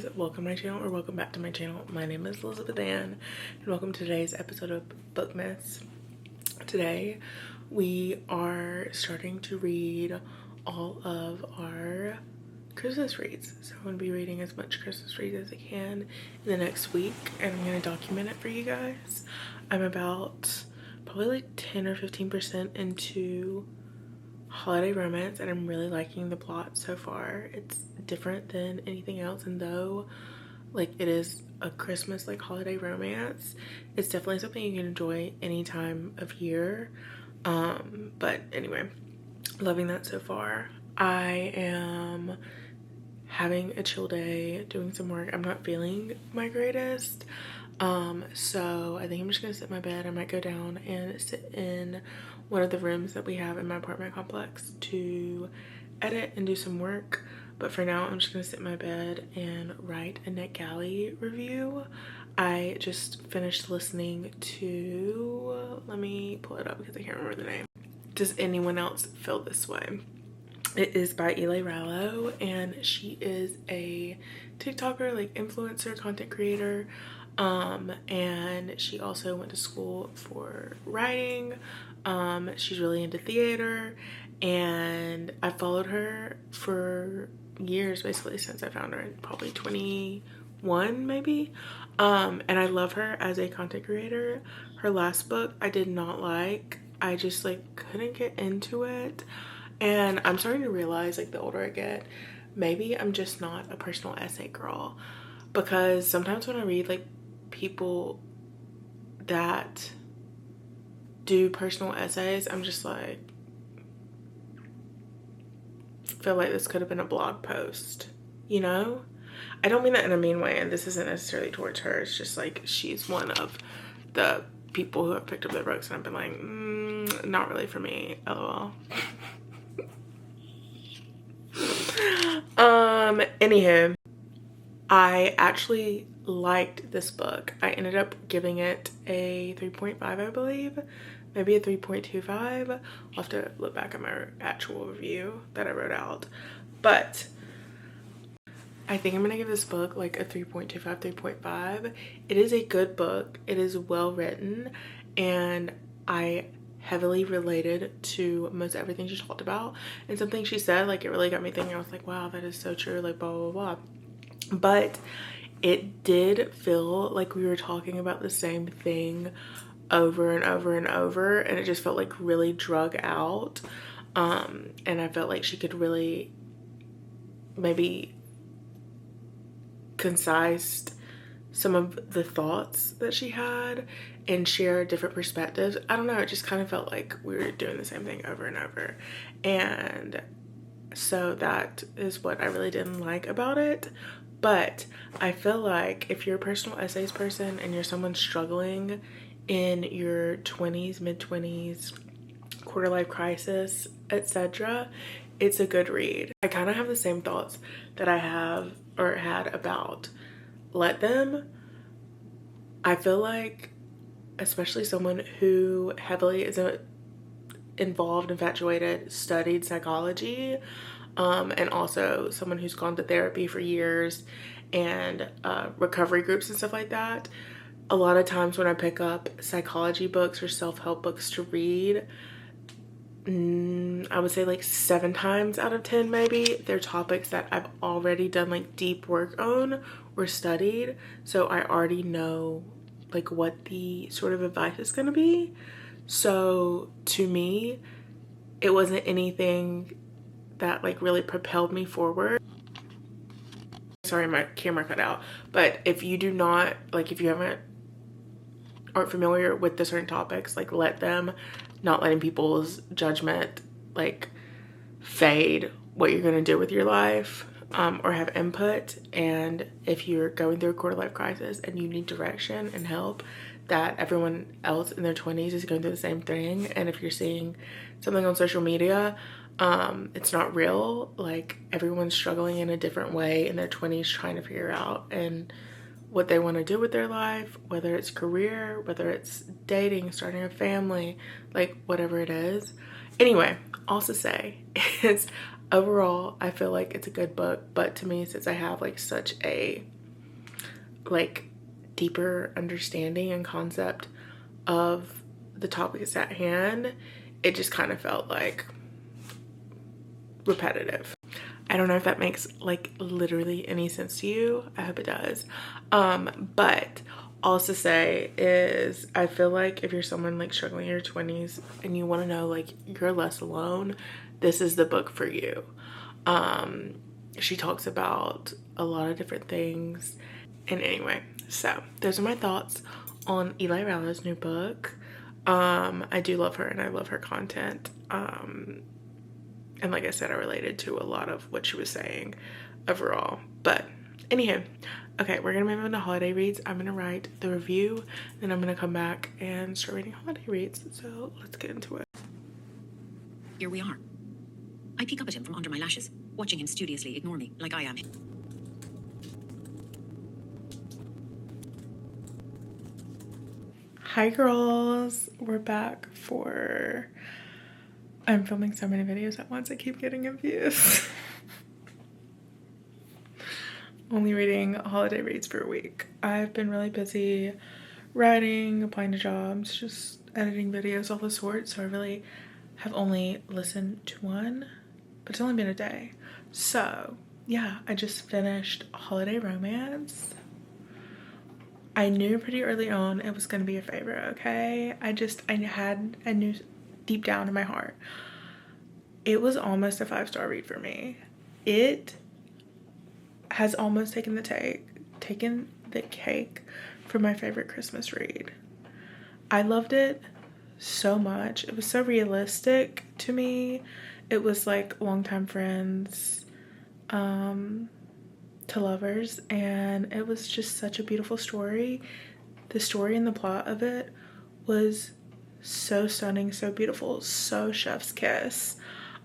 guys, welcome to my channel, or welcome back to my channel. My name is Elizabeth Ann and welcome to today's episode of Book Myths. Today we are starting to read all of our Christmas reads. So I'm going to be reading as much Christmas reads as I can in the next week, and I'm going to document it for you guys. I'm about probably like 10 or 15% into holiday romance, and I'm really liking the plot so far. It's different than anything else, and though like it is a Christmas like holiday romance, it's definitely something you can enjoy any time of year. But anyway, loving that so far. I am having a chill day, doing some work. I'm not feeling my greatest, so I think I'm just gonna sit in my bed. I might go down and sit in one of the rooms that we have in my apartment complex to edit and do some work. But for now, I'm just gonna sit in my bed and write a NetGalley review. I just finished listening to, let me pull it up because I can't remember the name. Does anyone else feel this way? It is by Eli Rallo, and she is a TikToker, like influencer, content creator, and she also went to school for writing. She's really into theater, and I followed her for years, basically since I found her in probably 21 maybe. And I love her as a content creator. Her last book I did not like. I just like couldn't get into it, and I'm starting to realize, like, the older I get, maybe I'm just not a personal essay girl, because sometimes when I read like people that do personal essays, I'm just like, feel like this could have been a blog post, you know? I don't mean that in a mean way, and this isn't necessarily towards her. It's just like she's one of the people who have picked up their books and I've been like, not really for me, lol. Anywho, I actually liked this book. I ended up giving it a 3.5, I believe, maybe a 3.25. I'll have to look back at my actual review that I wrote out, but I think I'm gonna give this book like a 3.25, 3.5. It is a good book. It is well written, and I heavily related to most everything she talked about, and something she said, like, it really got me thinking. I was like, wow, that is so true, like, blah blah blah. But it did feel like we were talking about the same thing over and over and over, and it just felt like really drug out. And I felt like she could really maybe concise some of the thoughts that she had and share different perspectives. I don't know, it just kind of felt like we were doing the same thing over and over, and so that is what I really didn't like about it. But I feel like if you're a personal essays person and you're someone struggling in your 20s, mid-20s, quarter life crisis, etc., it's a good read. I kind of have the same thoughts that I have or had about Let Them. I feel like, especially someone who heavily is involved, infatuated, studied psychology, and also someone who's gone to therapy for years and recovery groups and stuff like that, a lot of times when I pick up psychology books or self-help books to read, I would say like 7 times out of 10 maybe, they're topics that I've already done like deep work on or studied, so I already know like what the sort of advice is going to be. So to me, it wasn't anything that like really propelled me forward. Sorry, my camera cut out. But if you do not, like, if you aren't familiar with the certain topics, like Let Them, not letting people's judgment like fade what you're going to do with your life, or have input. And if you're going through a quarter life crisis and you need direction and help, that everyone else in their 20s is going through the same thing. And if you're seeing something on social media, it's not real. Like, everyone's struggling in a different way in their 20s, trying to figure out and what they want to do with their life, whether it's career, whether it's dating, starting a family, like whatever it is. Anyway, all to say is overall I feel like it's a good book, but to me, since I have like such a like deeper understanding and concept of the topics at hand, it just kind of felt like repetitive. I don't know if that makes like literally any sense to you. I hope it does. But also say is I feel like if you're someone like struggling in your 20s and you want to know like you're less alone, this is the book for you. She talks about a lot of different things. And anyway, so those are my thoughts on Eli Rowler's new book. I do love her and I love her content. And like I said, I related to a lot of what she was saying overall. But anywho, okay, we're gonna move into holiday reads. I'm gonna write the review, then I'm gonna come back and start reading holiday reads. So let's get into it. Here we are. I peek up at him from under my lashes, watching him studiously ignore me like I am. Hi girls, we're back for... I'm filming so many videos at once, I keep getting confused. Only reading holiday reads for a week. I've been really busy writing, applying to jobs, just editing videos, all the sorts, so I really have only listened to one, but it's only been a day. So yeah, I just finished Holiday Romance. I knew pretty early on it was going to be a favorite, okay? I knew deep down in my heart. It was almost a 5-star read for me. It has almost taken the cake for my favorite Christmas read. I loved it so much. It was so realistic to me. It was like longtime friends to lovers, and it was just such a beautiful story. The story and the plot of it was so stunning, so beautiful, so chef's kiss.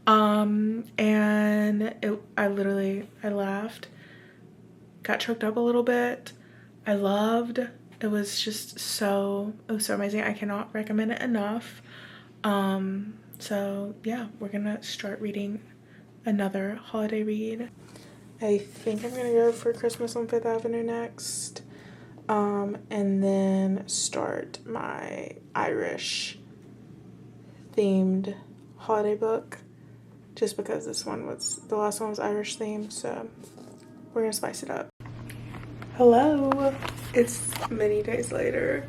And I laughed, got choked up a little bit. I loved. It was so amazing. I cannot recommend it enough. So yeah, we're gonna start reading another holiday read. I think I'm gonna go for Christmas on Fifth Avenue next, and then start my Irish themed holiday book, just because the last one was Irish themed, so we're gonna spice it up. Hello, it's many days later.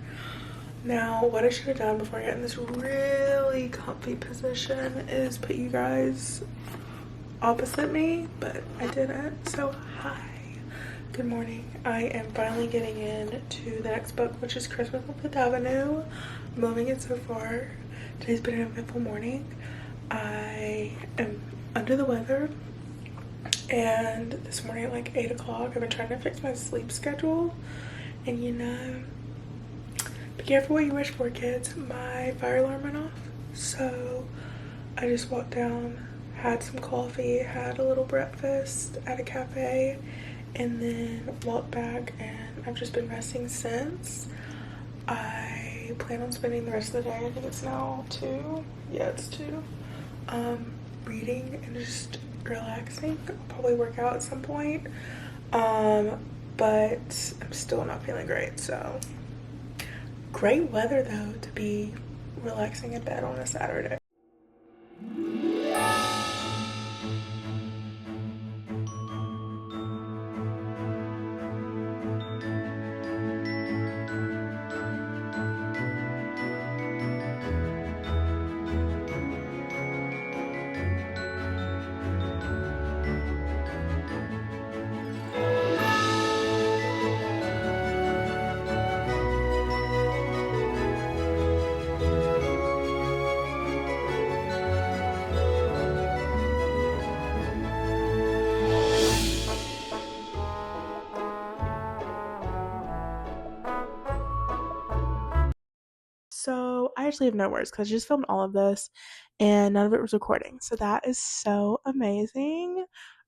Now, what I should have done before I got in this really comfy position is put you guys opposite me, but I didn't. So hi, good morning. I am finally getting into the next book, which is Christmas on Fifth Avenue. I'm loving it so far. Today's been an eventful morning. I am under the weather, and this morning at like 8 o'clock I've been trying to fix my sleep schedule, and you know, be careful what you wish for, kids. My fire alarm went off, so I just walked down, had some coffee, had a little breakfast at a cafe, and then walked back, and I've just been resting since. I plan on spending the rest of the day, I think it's now 2, yeah it's 2, reading and just relaxing. I'll probably work out at some point, but I'm still not feeling great. So great weather though to be relaxing in bed on a Saturday. So I actually have no words because I just filmed all of this and none of it was recording. So that is so amazing.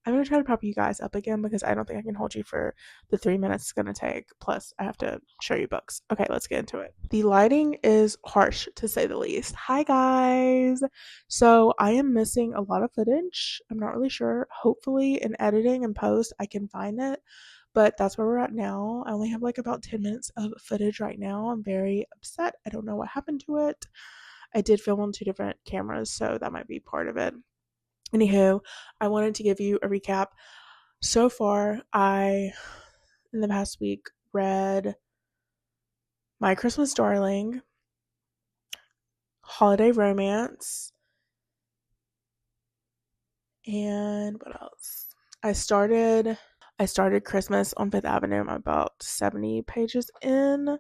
I'm going to try to prop you guys up again because I don't think I can hold you for the 3 minutes it's going to take. Plus, I have to show you books. Okay, let's get into it. The lighting is harsh, to say the least. Hi, guys. So I am missing a lot of footage. I'm not really sure. Hopefully, in editing and post, I can find it. But that's where we're at now. I only have like about 10 minutes of footage right now. I'm very upset. I don't know what happened to it. I did film on 2 different cameras, so that might be part of it. Anywho, I wanted to give you a recap. So far, in the past week, read My Christmas Darling, Holiday Romance, and what else? I started Christmas on Fifth Avenue. I'm about 70 pages in.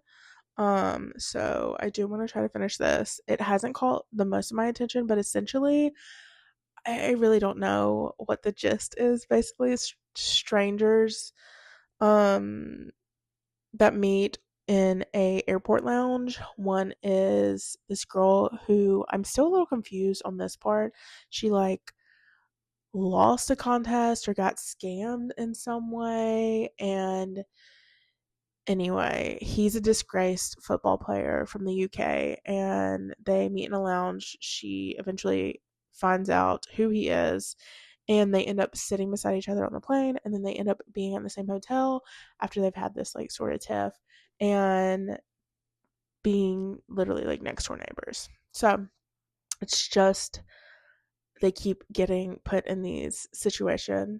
So I do want to try to finish this. It hasn't caught the most of my attention, but essentially, I really don't know what the gist is. Basically, it's strangers, um, that meet in a airport lounge. One is this girl who I'm still a little confused on this part. She like lost a contest or got scammed in some way, and anyway, he's a disgraced football player from the UK, and they meet in a lounge. She eventually finds out who he is, and they end up sitting beside each other on the plane, and then they end up being in the same hotel after they've had this like sort of tiff and being literally like next door neighbors. So it's just they keep getting put in these situations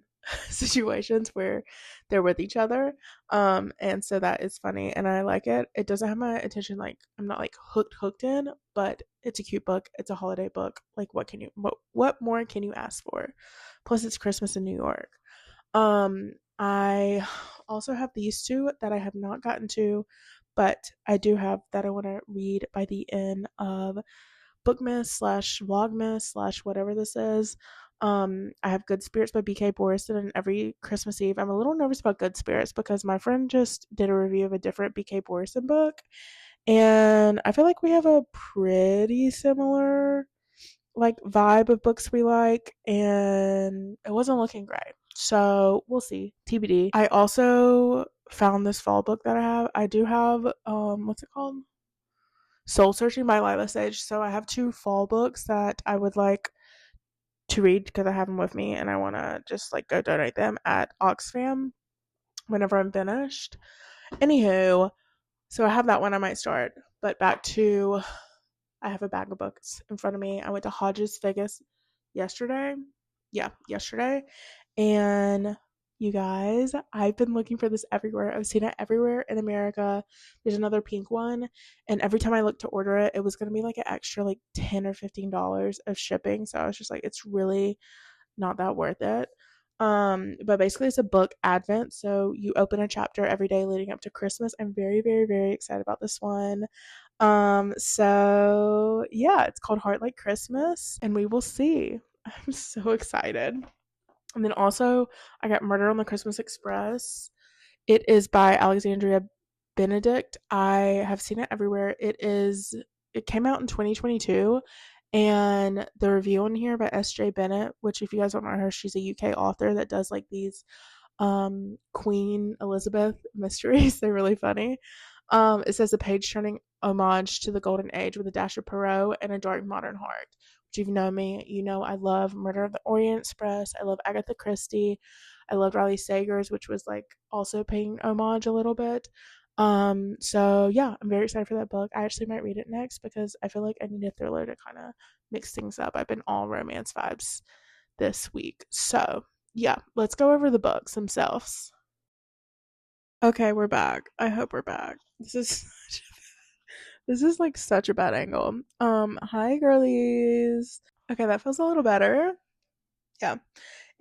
where they're with each other, and so that is funny and I like it. It doesn't have my attention, like I'm not like hooked in, but it's a cute book. It's a holiday book. Like what more can you ask for? Plus it's Christmas in New York. I also have these two that I have not gotten to, but I do have that I want to read by the end of Bookmas slash Vlogmas slash whatever this is. I have Good Spirits by BK Boriston, and every Christmas Eve, I'm a little nervous about Good Spirits because my friend just did a review of a different BK Boriston book, and I feel like we have a pretty similar like vibe of books we like, and it wasn't looking great. So we'll see. TBD. I also found this fall book that I do have what's it called? Soul Searching by Lila Sage. So I have 2 fall books that I would like to read because I have them with me and I want to just like go donate them at Oxfam whenever I'm finished. Anywho, so I have that one I might start. But back to, I have a bag of books in front of me. I went to Hodges Vegas yesterday. Yeah, yesterday. And you guys, I've been looking for this everywhere. I've seen it everywhere in America. There's another pink one, and every time I looked to order it, it was going to be like an extra like $10 or $15 of shipping. So I was just like, it's really not that worth it. But basically it's a book advent, so you open a chapter every day leading up to Christmas. I'm very, very, very excited about this one. So yeah, it's called Heart Like Christmas, and we will see. I'm so excited. And then also, I got Murder on the Christmas Express. It is by Alexandria Benedict. I have seen it everywhere. It came out in 2022, and the review on here by S.J. Bennett, which if you guys don't know her, she's a UK author that does like these Queen Elizabeth mysteries. They're really funny. It says a page turning homage to the golden age with a dash of Perot and a dark modern heart. Which, if you know me, you know I love Murder of the Orient Express. I love Agatha Christie. I loved Riley Sager's, which was like also paying homage a little bit. So yeah, I'm very excited for that book. I actually might read it next because I feel like I need a thriller to kind of mix things up. I've been all romance vibes this week. So yeah, let's go over the books themselves. Okay, we're back. I hope we're back. This is like such a bad angle. Hi girlies. Okay, that feels a little better. Yeah.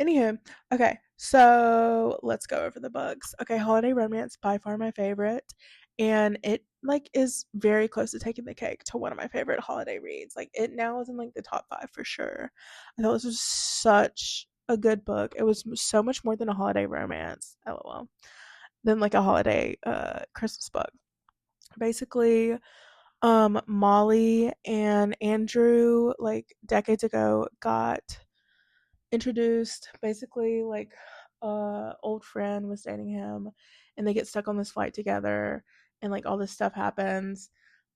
Anywho, okay, so let's go over the books. Okay, Holiday Romance, by far my favorite, and it like is very close to taking the cake to one of my favorite holiday reads. Like it now is in like the top 5 for sure. I thought this was such a good book. It was so much more than a holiday romance, lol, than like a holiday Christmas book. Basically, Molly and Andrew like decades ago got introduced. Basically like old friend was dating him, and they get stuck on this flight together, and like all this stuff happens,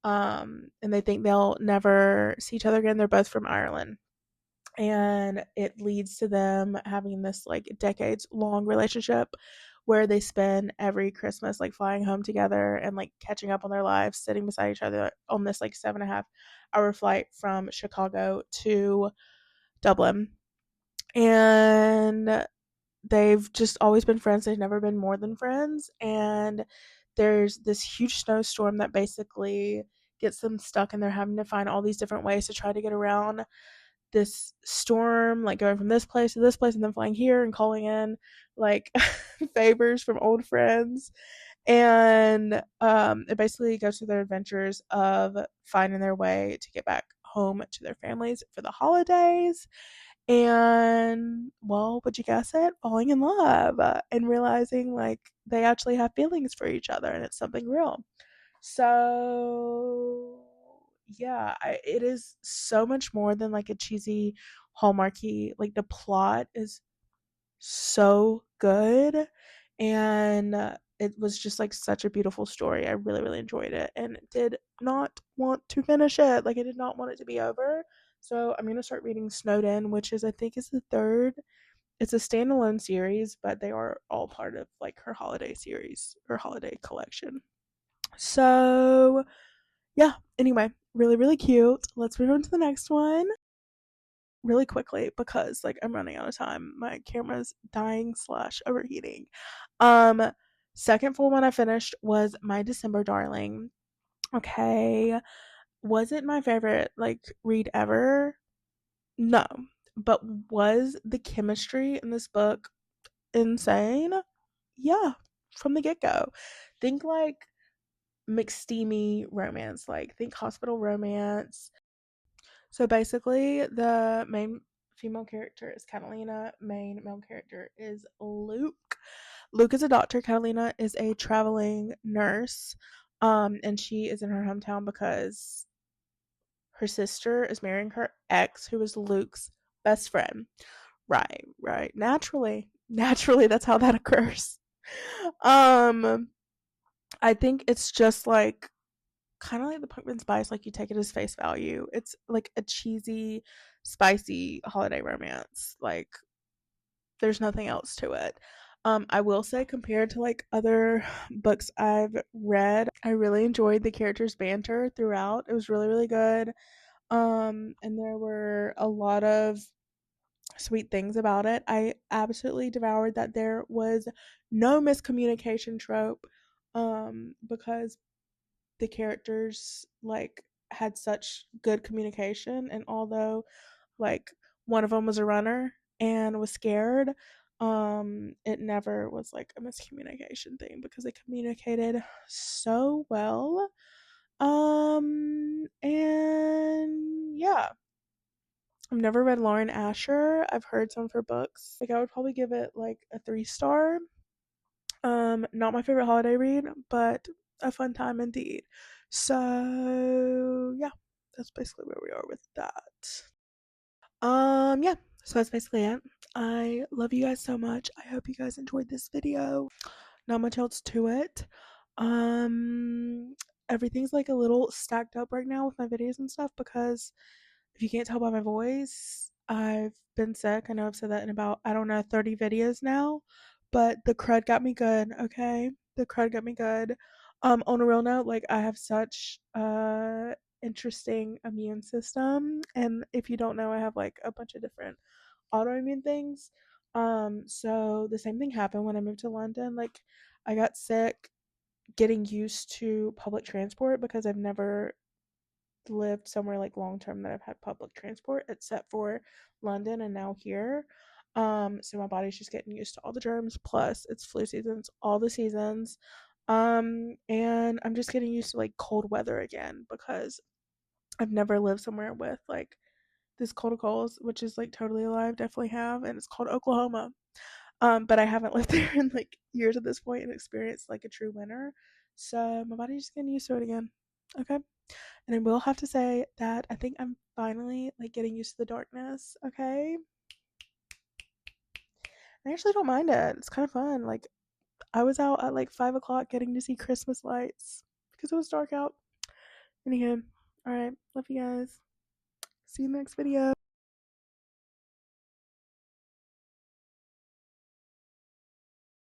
and they think they'll never see each other again. They're both from Ireland, and it leads to them having this like decades long relationship where they spend every Christmas like flying home together and like catching up on their lives, sitting beside each other on this like 7.5 hour flight from Chicago to Dublin. And they've just always been friends. They've never been more than friends. And there's this huge snowstorm that basically gets them stuck, and they're having to find all these different ways to try to get around this storm, like going from this place to this place and then flying here and calling in like favors from old friends. And it basically goes through their adventures of finding their way to get back home to their families for the holidays. And well, would you guess it? Falling in love, and realizing like they actually have feelings for each other and it's something real. So yeah, it is so much more than like a cheesy hallmarky. Like the plot is so good, and it was just like such a beautiful story. I really really enjoyed it and did not want to finish it. Like I did not want it to be over. So I'm gonna start reading Snowed In, which is I think is the third. It's a standalone series, but they are all part of like her holiday series or holiday collection. So yeah, anyway, really really cute. Let's move on to the next one really quickly because like I'm running out of time. My camera's dying slash overheating. Um, Second full one I finished was My December Darling. Okay, wasn't my favorite like read ever. No, but was the chemistry in this book insane? Yeah, from the get go. Think like McSteamy romance, like think hospital romance. So basically, the main female character is Catalina. Main male character is Luke. Luke is a doctor. Catalina is a traveling nurse. And she is in her hometown because her sister is marrying her ex, who is Luke's best friend. Right, right. Naturally, that's how that occurs. Um, I think it's just like kind of like the pumpkin spice, like you take it as face value. It's like a cheesy, spicy holiday romance. Like there's nothing else to it. I will say compared to like other books I've read, I really enjoyed the characters' banter throughout. It was really, really good. And there were a lot of sweet things about it. I absolutely devoured that there was no miscommunication trope. Because the characters like had such good communication, and although like one of them was a runner and was scared, it never was like a miscommunication thing because they communicated so well. And yeah, I've never read Lauren Asher. I've heard some of her books. Like I would probably give it like a 3 star. Not my favorite holiday read, but a fun time indeed. So yeah, that's basically where we are with that. Yeah, so that's basically it. I love you guys so much. I hope you guys enjoyed this video. Not much else to it. Um, Everything's like a little stacked up right now with my videos and stuff because if you can't tell by my voice, I've been sick. I know I've said that in about, I don't know, 30 videos now, but the crud got me good, okay? The crud got me good. On a real note, like I have such interesting immune system, and if you don't know, I have like a bunch of different autoimmune things. So the same thing happened when I moved to London. Like I got sick getting used to public transport because I've never lived somewhere like long term that I've had public transport except for London and now here. So my body's just getting used to all the germs, plus it's flu seasons, all the seasons. And I'm just getting used to like cold weather again because I've never lived somewhere with like this cold of coals, which is like totally alive, definitely have, and it's called Oklahoma. But I haven't lived there in like years at this point and experienced like a true winter. So my body's just getting used to it again. Okay. And I will have to say that I think I'm finally like getting used to the darkness. Okay. I actually don't mind it. It's kind of fun. Like I was out at like 5 o'clock getting to see Christmas lights because it was dark out. Anywho, all right. Love you guys. See you in the next video.